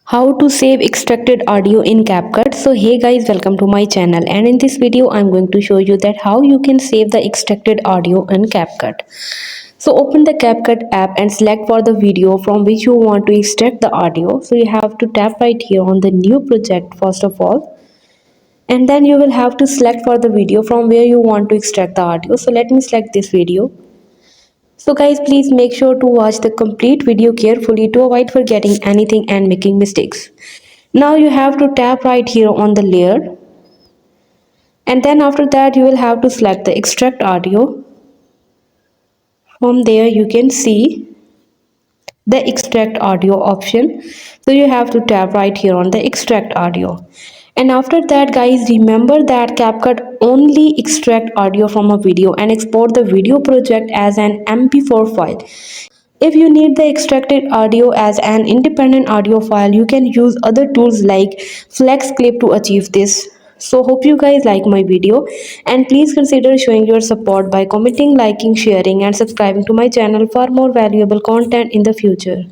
How to save extracted audio in Capcut. So hey guys, welcome to my channel, and in this video I'm going to show you that how you can save the extracted audio in Capcut. So open the Capcut app and select for the video from which you want to extract the audio. So you have to tap right here on the new project first of all, and then you will have to select for the video from where you want to extract the audio. So let me select this video. So guys, please make sure to watch the complete video carefully to avoid forgetting anything and making mistakes. Now you have to tap right here on the layer, and then after that you will have to select the extract audio. From there you can see the extract audio option. So you have to tap right here on the extract audio. And after that guys, remember that CapCut only extract audio from a video and export the video project as an MP4 file. If you need the extracted audio as an independent audio file, you can use other tools like Flex Clip to achieve this. So hope you guys like my video, and please consider showing your support by commenting, liking, sharing and subscribing to my channel for more valuable content in the future.